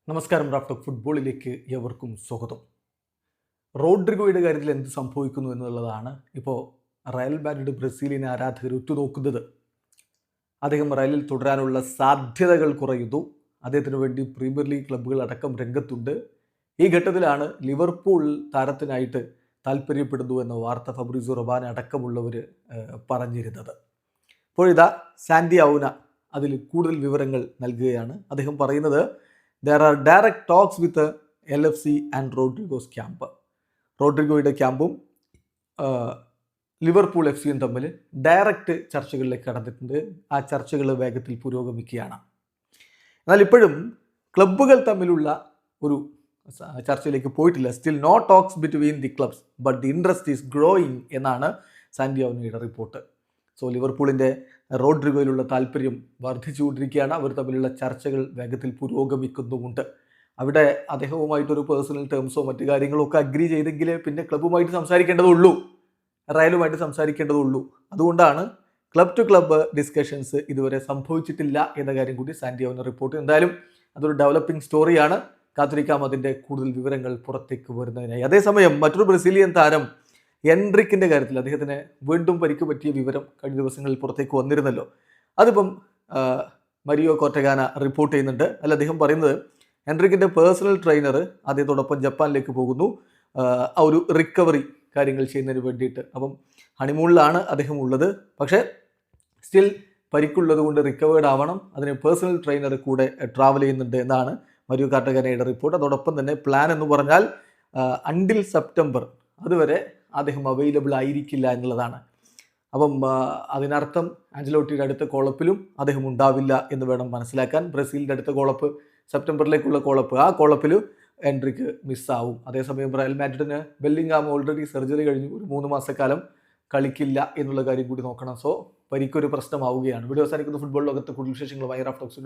നമസ്കാരം. റാഫ്റ്റോക്ക് ഫുട്ബോളിലേക്ക് എവർക്കും സ്വാഗതം. റോഡ്രിഗോയുടെ കാര്യത്തിൽ എന്ത് സംഭവിക്കുന്നു എന്നുള്ളതാണ് ഇപ്പോൾ റയൽ മാഡ്രിഡ് ബ്രസീലിയൻ ആരാധകർ ഉറ്റുനോക്കുന്നത്. അദ്ദേഹം റയലിൽ തുടരാനുള്ള സാധ്യതകൾ കുറയുന്നു. അദ്ദേഹത്തിന് വേണ്ടി പ്രീമിയർ ലീഗ് ക്ലബ്ബുകൾ അടക്കം രംഗത്തുണ്ട്. ഈ ഘട്ടത്തിലാണ് ലിവർപൂൾ താരത്തിനായിട്ട് താല്പര്യപ്പെടുന്നു എന്ന വാർത്ത ഫബ്രിസോ റൊമാനോ അടക്കമുള്ളവർ പറഞ്ഞിരുന്നത്. ഇപ്പോഴിതാ സാൻഡി ഔന അതിൽ കൂടുതൽ വിവരങ്ങൾ നൽകുകയാണ്. അദ്ദേഹം പറയുന്നത്, there are direct talks with LFC and Rodrigo's camp. റോഡ്രിഗോയുടെ ക്യാമ്പും ലിവർപൂൾ FC-യും തമ്മിൽ ഡയറക്റ്റ് ചർച്ചകളിലേക്ക് കടന്നിട്ടുണ്ട്. ആ ചർച്ചകൾ വേഗത്തിൽ പുരോഗമിക്കുകയാണ്. എന്നാൽ ഇപ്പോഴും ക്ലബ്ബുകൾ തമ്മിലുള്ള ഒരു ചർച്ചയിലേക്ക് പോയിട്ടില്ല. Still no talks between the clubs but the interest is growing എന്നാണ് സാൻഡി ഔനയുടെ റിപ്പോർട്ട്. സോ ലിവർപൂളിൻ്റെ റോഡ്രിഗോയിലുള്ള താല്പര്യം വർദ്ധിച്ചുകൊണ്ടിരിക്കുകയാണ്. അവർ തമ്മിലുള്ള ചർച്ചകൾ വേഗത്തിൽ പുരോഗമിക്കുന്നുമുണ്ട്. അവിടെ അദ്ദേഹവുമായിട്ടൊരു പേഴ്സണൽ ടേംസോ മറ്റു കാര്യങ്ങളോ ഒക്കെ അഗ്രി ചെയ്തെങ്കിൽ പിന്നെ ക്ലബ്ബുമായിട്ട് സംസാരിക്കേണ്ടതുള്ളൂ, റയലുമായിട്ട് സംസാരിക്കേണ്ടതുള്ളൂ. അതുകൊണ്ടാണ് ക്ലബ് ടു ക്ലബ്ബ് ഡിസ്കഷൻസ് ഇതുവരെ സംഭവിച്ചിട്ടില്ല എന്ന കാര്യം കൂടി സാൻഡി ഔന റിപ്പോർട്ട്. എന്തായാലും അതൊരു ഡെവലപ്പിംഗ് സ്റ്റോറിയാണ്. കാത്തിരിക്കാം അതിൻ്റെ കൂടുതൽ വിവരങ്ങൾ പുറത്തേക്ക് വരുന്നതിനായി. അതേസമയം മറ്റൊരു ബ്രസീലിയൻ താരം എൻട്രിക്കിൻ്റെ കാര്യത്തിൽ അദ്ദേഹത്തിന് വീണ്ടും പരിക്ക് പറ്റിയ വിവരം കഴിഞ്ഞ ദിവസങ്ങളിൽ പുറത്തേക്ക് വന്നിരുന്നല്ലോ. അതിപ്പം മരിയോ കോർട്ടഗാന റിപ്പോർട്ട് ചെയ്യുന്നുണ്ട്. അല്ല, അദ്ദേഹം പറയുന്നത് എൻട്രിക്കിൻ്റെ പേഴ്സണൽ ട്രെയിനർ അദ്ദേഹത്തോടൊപ്പം ജപ്പാനിലേക്ക് പോകുന്നു, ആ ഒരു റിക്കവറി കാര്യങ്ങൾ ചെയ്യുന്നതിന് വേണ്ടിയിട്ട്. അപ്പം ഹണിമൂണിലാണ് അദ്ദേഹം ഉള്ളത്. പക്ഷേ സ്റ്റിൽ പരിക്കുള്ളത് കൊണ്ട് റിക്കവേർഡ് ആവണം, അതിന് പേഴ്സണൽ ട്രെയിനർ കൂടെ ട്രാവൽ ചെയ്യുന്നുണ്ട് എന്നാണ് മരിയോ കോർട്ടഗാനയുടെ റിപ്പോർട്ട്. അതോടൊപ്പം തന്നെ പ്ലാൻ എന്ന് പറഞ്ഞാൽ അണ്ടിൽ സെപ്റ്റംബർ അതുവരെ അദ്ദേഹം അവൈലബിൾ ആയിരിക്കില്ല എന്നുള്ളതാണ്. അപ്പം അതിനർത്ഥം ആഞ്ചലോട്ടിയുടെ അടുത്ത കോളപ്പിലും അദ്ദേഹം ഉണ്ടാവില്ല എന്ന് വേണം മനസ്സിലാക്കാൻ. ബ്രസീലിൻ്റെ അടുത്ത കോളപ്പ് സെപ്റ്റംബറിലേക്കുള്ള കോളപ്പ്, ആ കോളപ്പിൽ എൻട്രിക്ക് മിസ്സാവും. അതേസമയം റയൽ മാഡ്രിഡിന് ബെല്ലിംഗാം ഓൾറെഡി സർജറി കഴിഞ്ഞു, ഒരു 3 മാസക്കാലം കളിക്കില്ല എന്നുള്ള കാര്യം കൂടി നോക്കണം. സോ പരിക്കൊരു പ്രശ്നമാവുകയാണ്. വീഡിയോ അവസാനിക്കുന്ന ഫുട്ബോൾ ലോകത്തെ കൂടുതൽ വിശേഷങ്ങളുമായി റാഫ്റ്റോക്സ്.